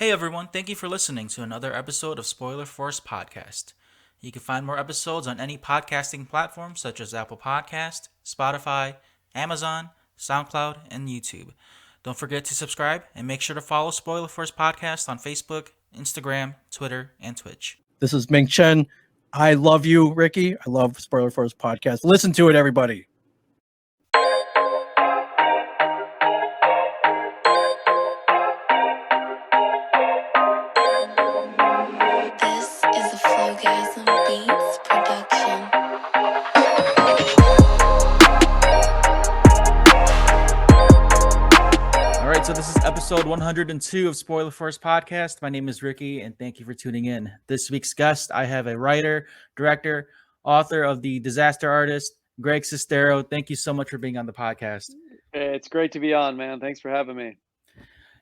Hey everyone, thank you for listening to another episode of Spoiler Force Podcast. You can find more episodes on any podcasting platform such as Apple Podcast, Spotify, Amazon, SoundCloud, and YouTube. Don't forget to subscribe and make sure to follow Spoiler Force Podcast on Facebook, Instagram, Twitter, and Twitch. This is Ming Chen. I love you, Ricky. I love Spoiler Force Podcast. Listen to it, everybody. This is a FlowGasm Beats production. All right, so this is episode 102 of Spoiler Force Podcast. My name is Ricky, and thank you for tuning in. This week's guest, I have a writer, director, author of The Disaster Artist, Greg Sestero. Thank you so much for being on the podcast. Hey, it's great to be on, man. Thanks for having me.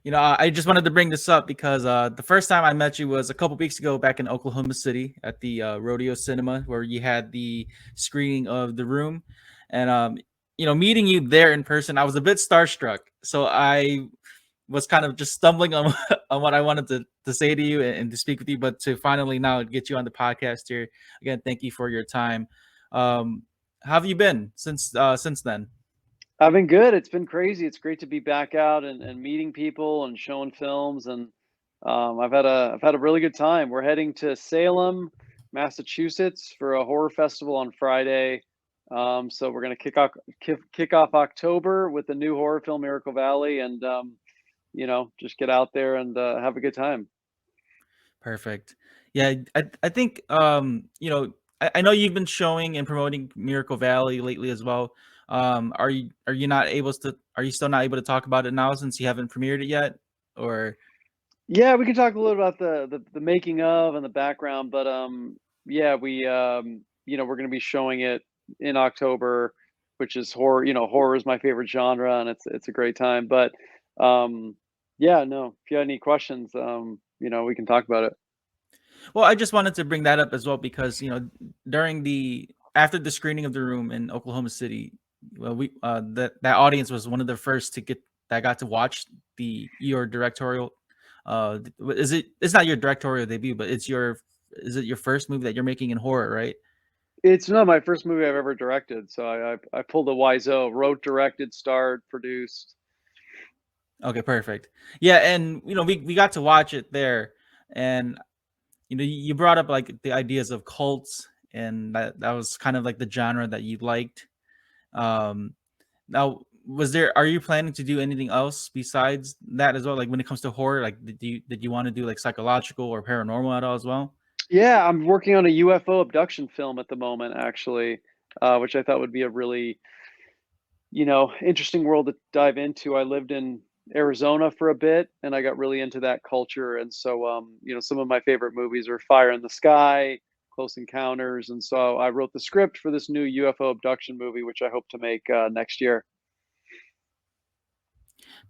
You know, I just wanted to bring this up because the first time I met you was a couple weeks ago back in Oklahoma City at the Rodeo Cinema, where you had the screening of The Room. And, meeting you there in person, I was a bit starstruck. So I was kind of just stumbling on, on what I wanted to say to you and to speak with you, but to finally now get you on the podcast here. Again, thank you for your time. How have you been since then? I've been good. It's been crazy. It's great to be back out and meeting people and showing films. And I've had a really good time. We're heading to Salem, Massachusetts for a horror festival on Friday. So we're gonna kick off October with the new horror film Miracle Valley, and just get out there and have a good time. Perfect. Yeah, I think I know you've been showing and promoting Miracle Valley lately as well. Are you still not able to talk about it now since you haven't premiered it yet? Or Yeah, we can talk a little about the making of and the background, but yeah, we're going to be showing it in October, which is horror. Horror is my favorite genre, and it's a great time. But yeah, no, if you have any questions, we can talk about it. well, I just wanted to bring that up as well because after the screening of The Room in Oklahoma City, well, that audience was one of the first to get that got to watch your directorial. It's not your directorial debut, but is it your first movie that you're making in horror, right? It's not my first movie I've ever directed, so I pulled a Wiseau, wrote, directed, starred, produced. Okay, perfect. Yeah, and we got to watch it there, and you brought up like the ideas of cults, and that was kind of like the genre that you liked. Now, are you planning to do anything else besides that as well? Like when it comes to horror, like did you want to do like psychological or paranormal at all as well? Yeah, I'm working on a UFO abduction film at the moment, actually, which I thought would be a really, interesting world to dive into. I lived in Arizona for a bit, and I got really into that culture. And so, some of my favorite movies are Fire in the Sky, Close Encounters, and so I wrote the script for this new UFO abduction movie, which I hope to make next year.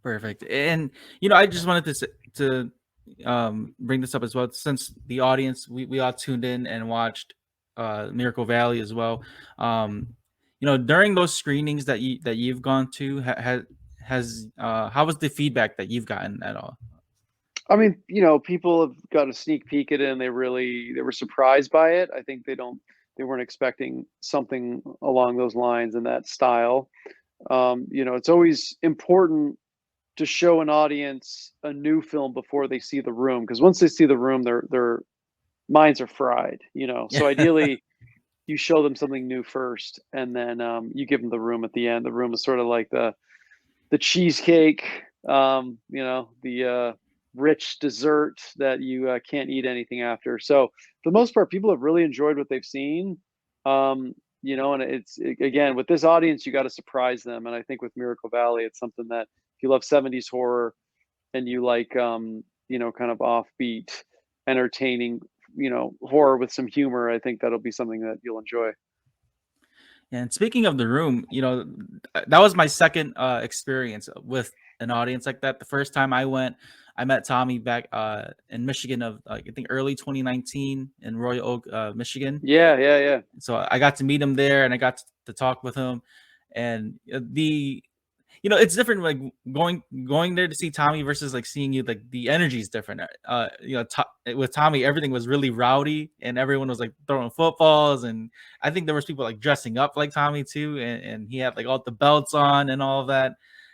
Perfect. And I just wanted to bring this up as well, since the audience we all tuned in and watched Miracle Valley as well. During those screenings that you've gone to, how was the feedback that you've gotten at all? I mean, people have got a sneak peek at it, and they were surprised by it. I think they weren't expecting something along those lines in that style. It's always important to show an audience a new film before they see The Room, because once they see The Room, their minds are fried. So ideally, you show them something new first, and then you give them The Room at the end. The Room is sort of like the cheesecake, the rich dessert that you can't eat anything after. So for the most part, people have really enjoyed what they've seen. And again, with this audience, you got to surprise them. And I think with Miracle Valley, it's something that if you love 70s horror and you like, kind of offbeat, entertaining, horror with some humor, I think that'll be something that you'll enjoy. And speaking of The Room, that was my second experience with an audience like that. The first time I went, I met Tommy back in Michigan of I think early 2019 in Royal Oak, Michigan. Yeah. So I got to meet him there, and I got to talk with him, and it's different. Like going there to see Tommy versus like seeing you. Like the energy is different. With Tommy, everything was really rowdy, and everyone was like throwing footballs, and I think there was people like dressing up like Tommy too, and he had like all the belts on and all of that,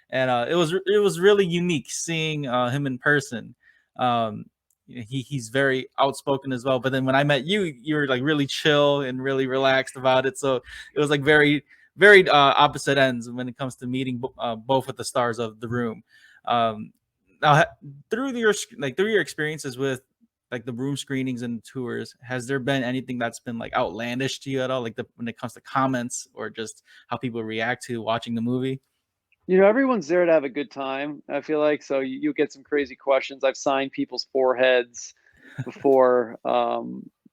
and it was really unique seeing him in person. Um, he's very outspoken as well. But then when I met you, you were like really chill and really relaxed about it. So it was like very opposite ends when it comes to meeting both of the stars of the room. Now, through your experiences with like the room screenings and tours, has there been anything that's been like outlandish to you at all, like when it comes to comments or just how people react to watching the movie? Everyone's there to have a good time, I feel like. So you get some crazy questions. I've signed people's foreheads before,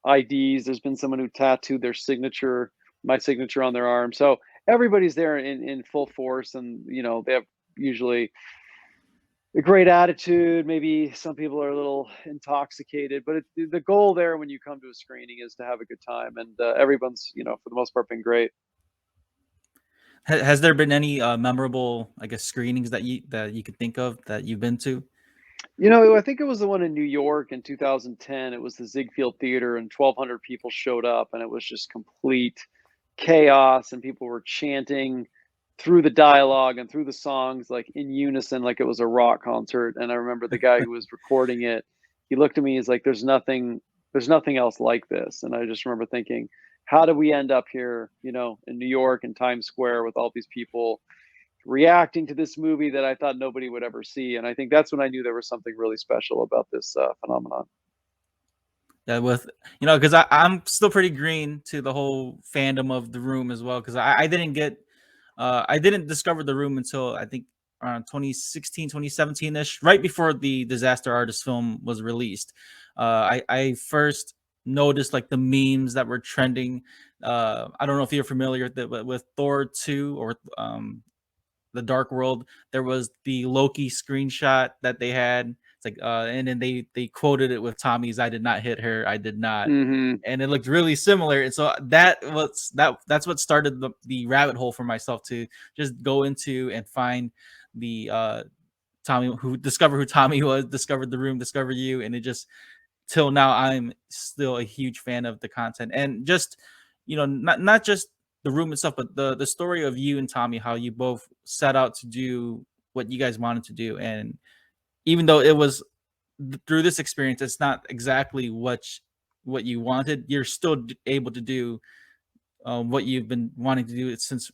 IDs. There's been someone who tattooed my signature on their arm. So everybody's there in full force, and they have usually a great attitude. Maybe some people are a little intoxicated, but the goal there when you come to a screening is to have a good time, and everyone's for the most part been great. Has there been any memorable, I guess, screenings that you could think of that you've been to? I think it was the one in New York in 2010. It was the Ziegfeld Theater, and 1,200 people showed up, and it was just complete chaos, and people were chanting through the dialogue and through the songs like in unison, like it was a rock concert. And I remember the guy who was recording it, he looked at me, he's like, there's nothing else like this. And I just remember thinking, how did we end up here, in New York and Times Square with all these people reacting to this movie that I thought nobody would ever see? And I think that's when I knew there was something really special about this phenomenon. Yeah, because I'm still pretty green to the whole fandom of the room as well. Because I didn't discover the room until I think around 2016, 2017 ish, right before the Disaster Artist film was released. I first noticed like the memes that were trending. I don't know if you're familiar with it, but with Thor 2 or the Dark World, there was the Loki screenshot that they had. It's like, and then they quoted it with Tommy's "I did not hit her, I did not," Hmm. and it looked really similar. And so that's what started the rabbit hole for myself to just go into and find the Tommy, who discovered who Tommy was, discovered the room, discovered you, and it just till now I'm still a huge fan of the content, and just not just the room itself, but the story of you and Tommy, how you both set out to do what you guys wanted to do. And even though it was through this experience, it's not exactly what you wanted, you're still able to do what you've been wanting to do since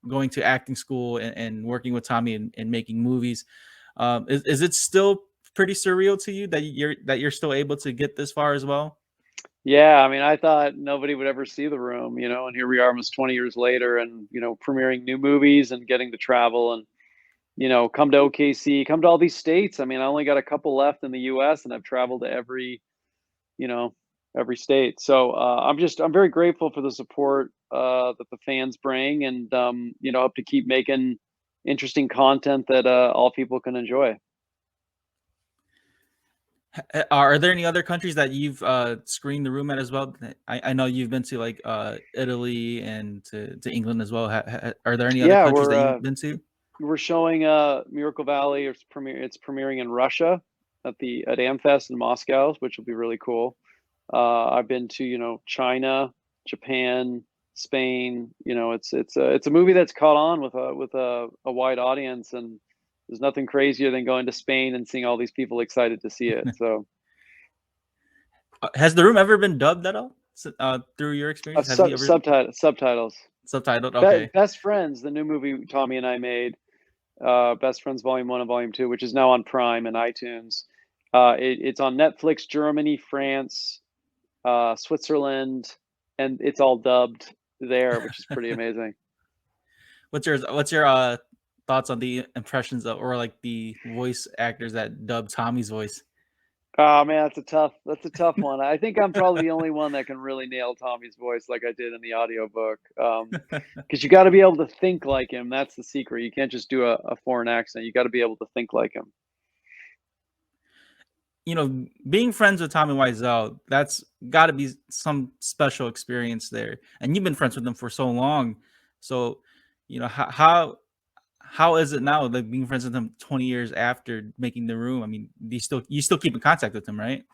going to acting school and working with Tommy and making movies. Is it still pretty surreal to you that you're still able to get this far as well? Yeah, I mean, I thought nobody would ever see the room, and here we are almost 20 years later, and premiering new movies and getting to travel and come to OKC, come to all these states. I mean, I only got a couple left in the US, and I've traveled to you know, every state. So I'm very grateful for the support that the fans bring, and hope to keep making interesting content that all people can enjoy. Are there any other countries that you've screened the room at as well? I know you've been to like Italy and to England as well. Are there any other Yeah, countries we're that uh, you've been to? we're showing Miracle Valley. It's premiering in Russia at Amfest in Moscow, which will be really cool. I've been to China, Japan, Spain. It's a movie that's caught on with a wide audience, and there's nothing crazier than going to Spain and seeing all these people excited to see it. So Has the room ever been dubbed at all? Through your experience, have you ever subtitles. subtitled? Okay. Best Friends, the new movie Tommy and I made, Best Friends Volume 1 and Volume 2, which is now on Prime and iTunes. It's on Netflix, Germany, France, Switzerland, and it's all dubbed there, which is pretty amazing. What's your thoughts on the impressions of, or like the voice actors that dub Tommy's voice? Oh man, that's a tough one. I think I'm probably the only one that can really nail Tommy's voice like I did in the audiobook. Because you got to be able to think like him. That's the secret. You can't just do a foreign accent. You got to be able to think like him. Being friends with Tommy Wiseau, that's got to be some special experience there. And you've been friends with him for so long. So, how how is it now, like being friends with him 20 years after making The Room? I mean, you still keep in contact with him, right?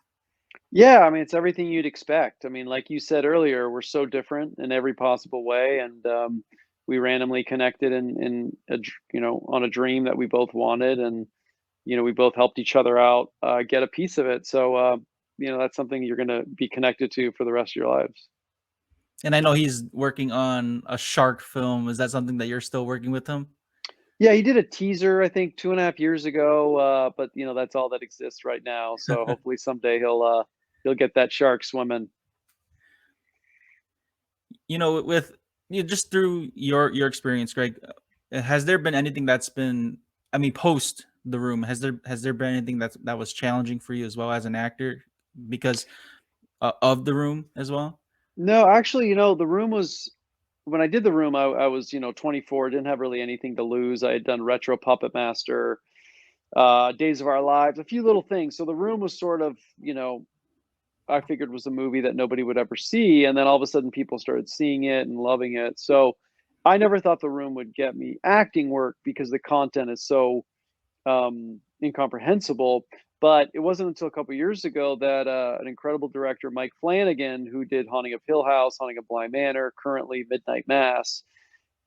Yeah, I mean, it's everything you'd expect. I mean, like you said earlier, we're so different in every possible way, and we randomly connected on a dream that we both wanted, and we both helped each other out get a piece of it. So that's something you're going to be connected to for the rest of your lives. And I know he's working on a shark film. Is that something that you're still working with him? Yeah, he did a teaser, I think, 2.5 years ago, but that's all that exists right now. So hopefully someday he'll get that shark swimming. With just through your experience, Greg, has there been anything that's been, I mean, post The Room, has there been anything that was challenging for you as well as an actor because of The Room as well? No, actually, the room was when I did the room, I was 24, didn't have really anything to lose. I had done Retro Puppet Master, Days of Our Lives, a few little things. So the room was sort of, I figured was a movie that nobody would ever see, and then all of a sudden people started seeing it and loving it. So I never thought the room would get me acting work because the content is so incomprehensible. But it wasn't until a couple years ago that an incredible director, Mike Flanagan, who did Haunting of Hill House, Haunting of Bly Manor, currently Midnight Mass,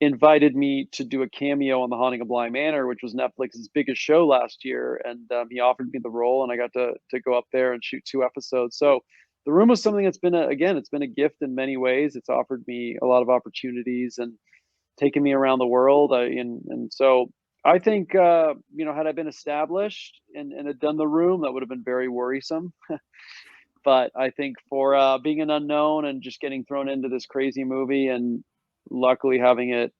invited me to do a cameo on The Haunting of Bly Manor, which was Netflix's biggest show last year, and he offered me the role, and I got to go up there and shoot 2 episodes. So The Room was something that's been it's been a gift in many ways. It's offered me a lot of opportunities and taken me around the world. And so I think had I been established and had done The Room, that would have been very worrisome. But I think for being an unknown and just getting thrown into this crazy movie and luckily having it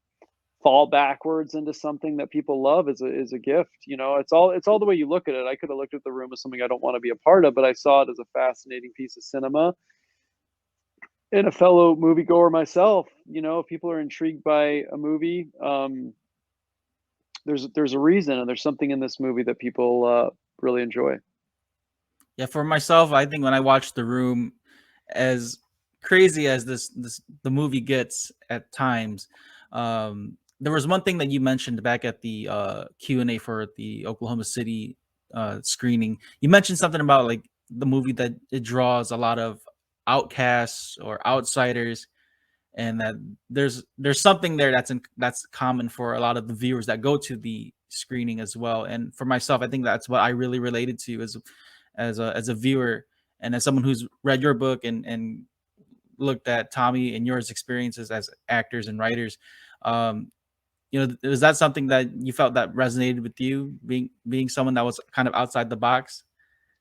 fall backwards into something that people love is a gift. It's all the way you look at it. I could have looked at The Room as something I don't want to be a part of, but I saw it as a fascinating piece of cinema. And a fellow moviegoer myself, if people are intrigued by a movie, there's a reason, and there's something in this movie that people really enjoy. Yeah, for myself, I think when I watched The Room, as crazy as the movie gets at times, there was one thing that you mentioned back at the Q&A for the Oklahoma City screening. You mentioned something about like the movie that it draws a lot of outcasts or outsiders, and that there's something there that's common for a lot of the viewers that go to the screening as well. And for myself, I think that's what I really related to as a viewer and as someone who's read your book and looked at Tommy and yours experiences as actors and writers. Was that something that you felt that resonated with you, being someone that was kind of outside the box?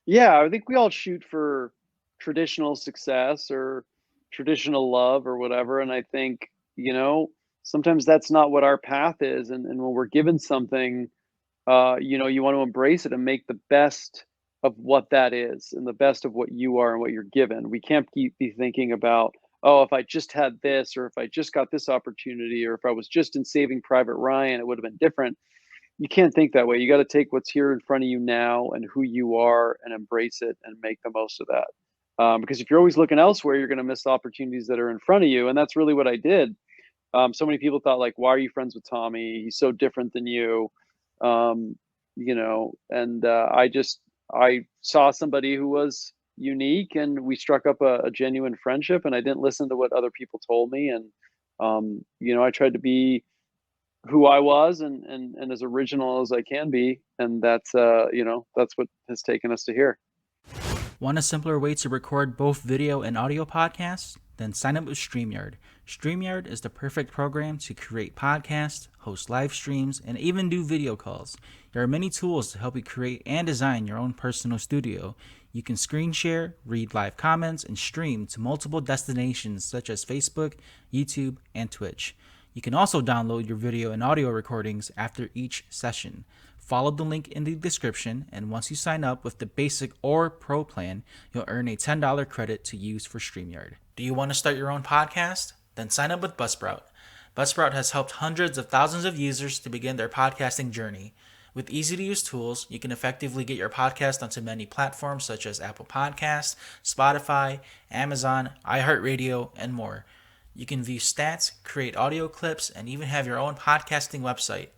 Yeah, I think we all shoot for traditional success or traditional love or whatever. And I think, sometimes that's not what our path is. And when we're given something, you want to embrace it and make the best of what that is and the best of what you are and what you're given. We can't be thinking about, oh, if I just had this, or if I just got this opportunity, or if I was just in Saving Private Ryan, it would have been different. You can't think that way. You got to take what's here in front of you now and who you are and embrace it and make the most of that. Because if you're always looking elsewhere, you're going to miss opportunities that are in front of you. And that's really what I did. So many people thought, like, why are you friends with Tommy? He's so different than you. And I saw somebody who was unique, and we struck up a genuine friendship, and I didn't listen to what other people told me. And, I tried to be who I was and as original as I can be. And that's what has taken us to here. Want a simpler way to record both video and audio podcasts? Then sign up with StreamYard. StreamYard is the perfect program to create podcasts, host live streams, and even do video calls. There are many tools to help you create and design your own personal studio. You can screen share, read live comments, and stream to multiple destinations such as Facebook, YouTube, and Twitch. You can also download your video and audio recordings after each session. Follow the link in the description, and once you sign up with the basic or pro plan, you'll earn a $10 credit to use for StreamYard. Do you want to start your own podcast? Then sign up with Buzzsprout. Buzzsprout has helped hundreds of thousands of users to begin their podcasting journey. With easy-to-use tools, you can effectively get your podcast onto many platforms such as Apple Podcasts, Spotify, Amazon, iHeartRadio, and more. You can view stats, create audio clips, and even have your own podcasting website.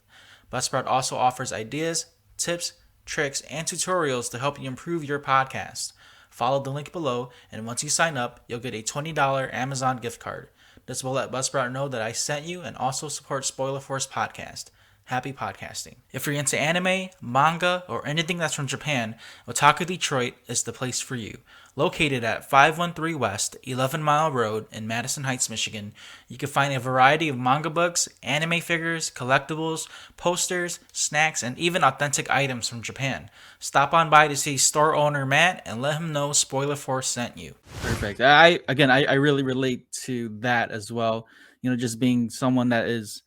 Buzzsprout also offers ideas, tips, tricks, and tutorials to help you improve your podcast. Follow the link below, and once you sign up, you'll get a $20 Amazon gift card. This will let Buzzsprout know that I sent you and also support Spoiler Force Podcast. Happy podcasting. If you're into anime, manga, or anything that's from Japan, Otaku Detroit is the place for you. Located at 513 West, 11 Mile Road in Madison Heights, Michigan, you can find a variety of manga books, anime figures, collectibles, posters, snacks, and even authentic items from Japan. Stop on by to see store owner Matt and let him know Spoiler Force sent you. Perfect. I really relate to that as well. You know, just being someone that is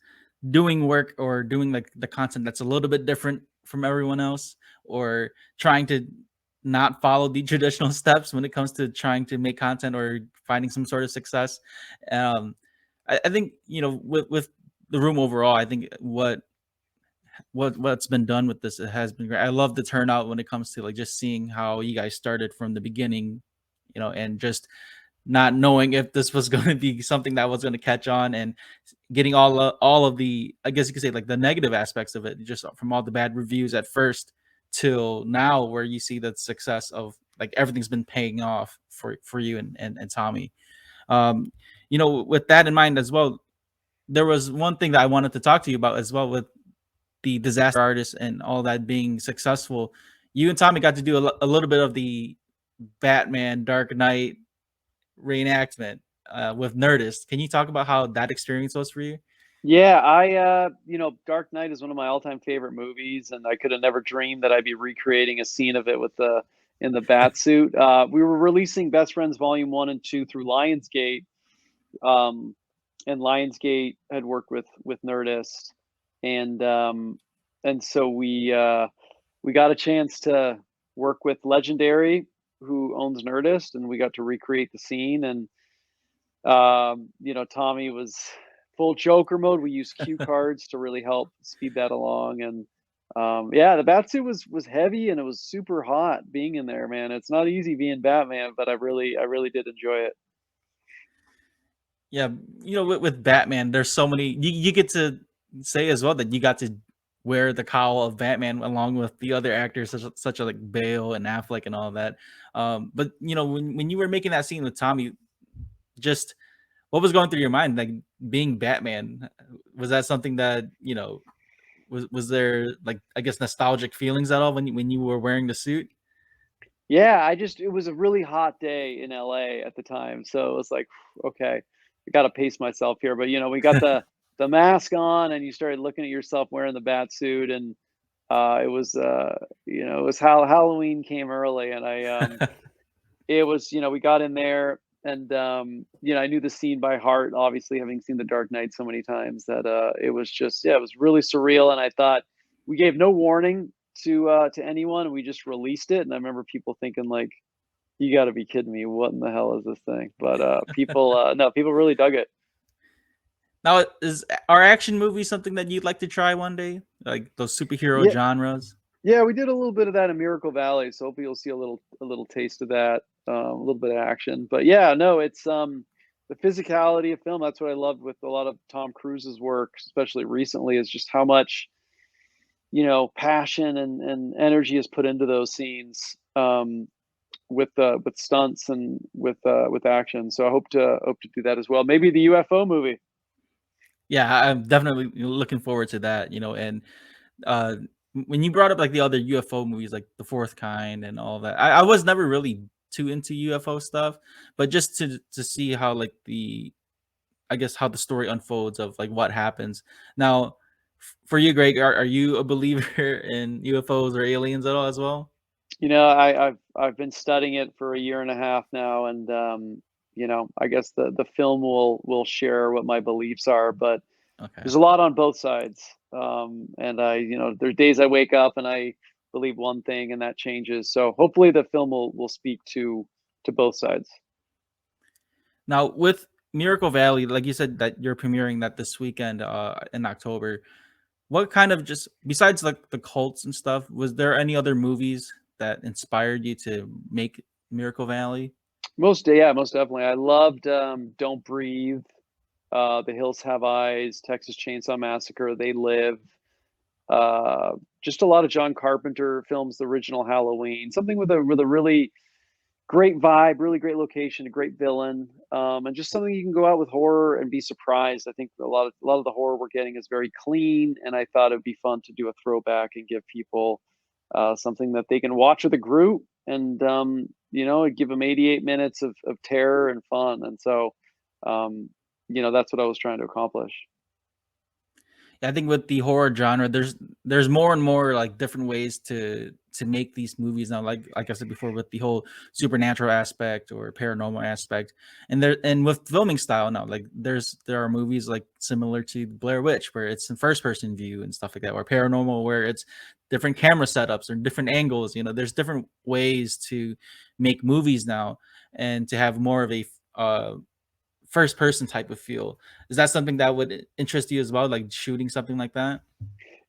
doing work or doing like the content that's a little bit different from everyone else, or trying to not follow the traditional steps when it comes to trying to make content or finding some sort of success. I think, you know, with the room overall, I think what's been done with this, it has been great. I love the turnout when it comes to like just seeing how you guys started from the beginning, you know, and just not knowing if this was going to be something that was going to catch on, and getting all of the, I guess you could say, like the negative aspects of it, just from all the bad reviews at first till now, where you see the success of like everything's been paying off for you and Tommy. Um, you know, with that in mind as well, there was one thing that I wanted to talk to you about as well, with the disaster artist and all that being successful. You and Tommy got to do a little bit of the Batman Dark Knight reenactment with Nerdist. Can you talk about how that experience was for you? Yeah, I you know, Dark Knight is one of my all-time favorite movies, and I could have never dreamed that I'd be recreating a scene of it with the in the bat suit. We were releasing Best Friends Volume 1 and 2 through Lionsgate, and Lionsgate had worked with Nerdist, and so we got a chance to work with Legendary, who owns Nerdist, and we got to recreate the scene. And you know, Tommy was full Joker mode. We used cue cards to really help speed that along. And yeah, the Batsuit was heavy, and it was super hot being in there, man. It's not easy being Batman, but I really did enjoy it. Yeah, you know, with Batman, there's so many. You get to say as well that you got to wear the cowl of Batman along with the other actors, such as like Bale and Affleck and all that. But you know, when you were making that scene with Tommy, just what was going through your mind, like being Batman? Was that something that, you know, was there like, I guess, nostalgic feelings at all when you were wearing the suit? Yeah, it was a really hot day in LA at the time. So it was like, okay, I got to pace myself here. But, you know, we got the mask on, and you started looking at yourself wearing the bat suit. And it was, you know, it was how Halloween came early. And it was, you know, we got in there, and, you know, I knew the scene by heart, obviously, having seen The Dark Knight so many times, that it was just, yeah, it was really surreal. And I thought, we gave no warning to anyone. We just released it, and I remember people thinking like, "You got to be kidding me! What in the hell is this thing?" But people, no, people really dug it. Now, is our action movie something that you'd like to try one day, like those superhero Yeah, genres? yeah, we did a little bit of that in Miracle Valley, so hopefully you'll see a little taste of that, a little bit of action. But yeah, no, it's the physicality of film. That's what I loved with a lot of Tom Cruise's work, especially recently, is just how much, you know, passion and energy is put into those scenes, with stunts and with action. So I hope to do that as well. Maybe the UFO movie. Yeah, I'm definitely looking forward to that. You know, and uh, when you brought up like the other UFO movies, like The Fourth Kind and all that, I was never really too into UFO stuff, but just to see how like the, I guess, how the story unfolds of like what happens. Now, for you, Greg, are you a believer in UFOs or aliens at all as well? You know, I've been studying it for a year and a half now, and you know, I guess the film will share what my beliefs are, but Okay. there's a lot on both sides. And you know, there's days I wake up and I believe one thing, and that changes. So hopefully the film will speak to both sides. Now, with Miracle Valley, like you said that you're premiering that this weekend in October. What kind of, just besides like the cults and stuff, was there any other movies that inspired you to make Miracle Valley? Yeah, most definitely. I loved Don't Breathe, The Hills Have Eyes, Texas Chainsaw Massacre, They Live. just a lot of John Carpenter films, the original Halloween, something with a really great vibe, really great location, a great villain, and just something you can go out with horror and be surprised. I think a lot of the horror we're getting is very clean, and I thought it'd be fun to do a throwback and give people something that they can watch with a group, and give them 88 minutes of terror and fun. And so, that's what I was trying to accomplish. I think with the horror genre, there's more and more like different ways to make these movies now. Like I said before, with the whole supernatural aspect or paranormal aspect, and with filming style now, like there are movies like similar to Blair Witch where it's in first person view and stuff like that, or paranormal where it's different camera setups or different angles. There's different ways to make movies now, and to have more of a first person type of feel. Is that something that would interest you as well, like shooting something like that?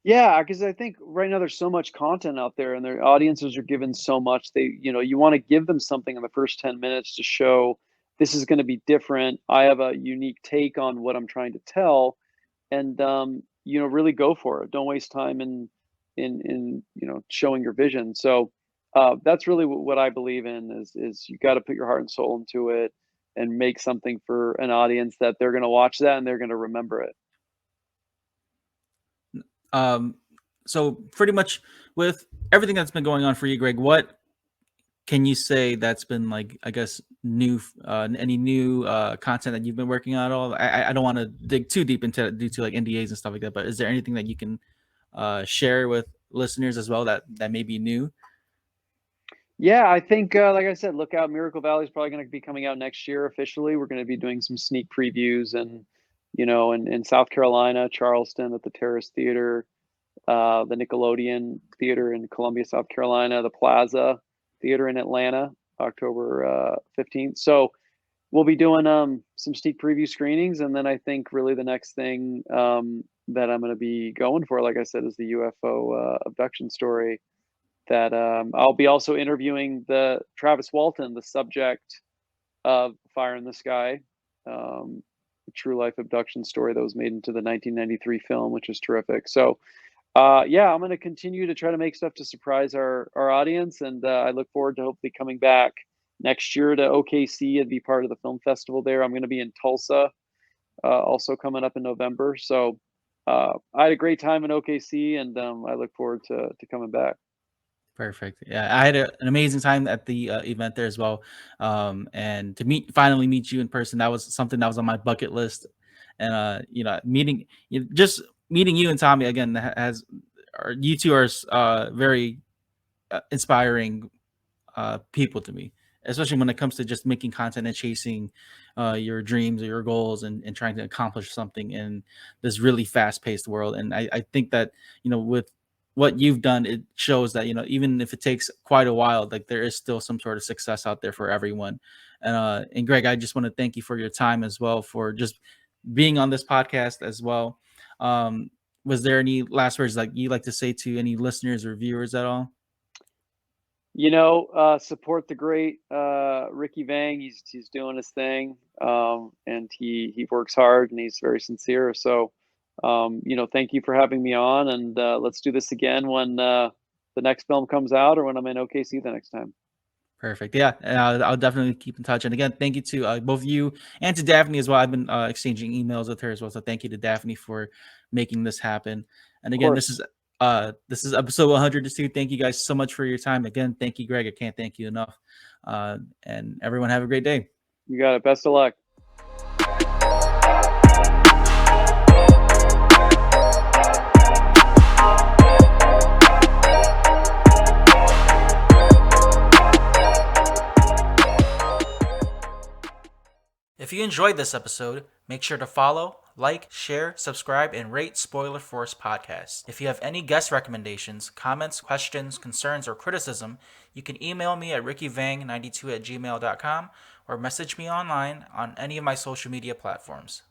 Yeah, because I think right now there's so much content out there, and their audiences are given so much. You want to give them something in the first 10 minutes to show this is going to be different. I have a unique take on what I'm trying to tell, and really go for it. Don't waste time in showing your vision. So that's really what I believe in is you got to put your heart and soul into it and make something for an audience that they're going to watch that and they're going to remember it. So pretty much with everything that's been going on for you, Greg, what can you say that's been like, I guess, new, any new content that you've been working on at all? I don't want to dig too deep into it due to like NDAs and stuff like that, but is there anything that you can share with listeners as well that may be new? Yeah, I think, like I said, look out. Miracle Valley is probably going to be coming out next year officially. We're going to be doing some sneak previews, and in South Carolina, Charleston at the Terrace Theater, the Nickelodeon Theater in Columbia, South Carolina, the Plaza Theater in Atlanta, October 15th. So we'll be doing some sneak preview screenings, and then I think really the next thing that I'm going to be going for, like I said, is the UFO abduction story. That I'll be also interviewing the Travis Walton, the subject of Fire in the Sky, a true life abduction story that was made into the 1993 film, which is terrific. So I'm going to continue to try to make stuff to surprise our audience, and I look forward to hopefully coming back next year to OKC and be part of the film festival there. I'm going to be in Tulsa also coming up in November. So I had a great time in OKC, and I look forward to coming back. Perfect. Yeah, I had an amazing time at the event there as well. And to finally meet you in person, that was something that was on my bucket list. And just meeting you and Tommy again you two are very inspiring people to me, especially when it comes to just making content and chasing your dreams or your goals, and trying to accomplish something in this really fast-paced world. And I think that with what you've done, it shows that even if it takes quite a while, like there is still some sort of success out there for everyone. And Greg, I just want to thank you for your time as well, for just being on this podcast as well. Was there any last words like you like to say to any listeners or viewers at all? Support the great Ricky Vang. He's doing his thing, and he works hard, and he's very sincere. So, thank you for having me on, and let's do this again when the next film comes out, or when I'm in OKC the next time. Perfect. Yeah, and I'll definitely keep in touch. And again, thank you to both you and to Daphne as well. I've been exchanging emails with her as well, so thank you to Daphne for making this happen. And again, this is episode 102. Thank you guys so much for your time. Again, thank you, Greg. I can't thank you enough. And everyone have a great day. You got it. Best of luck. If you enjoyed this episode, make sure to follow, like, share, subscribe, and rate Spoiler Force Podcast. If you have any guest recommendations, comments, questions, concerns, or criticism, you can email me at rickyvang92@gmail.com or message me online on any of my social media platforms.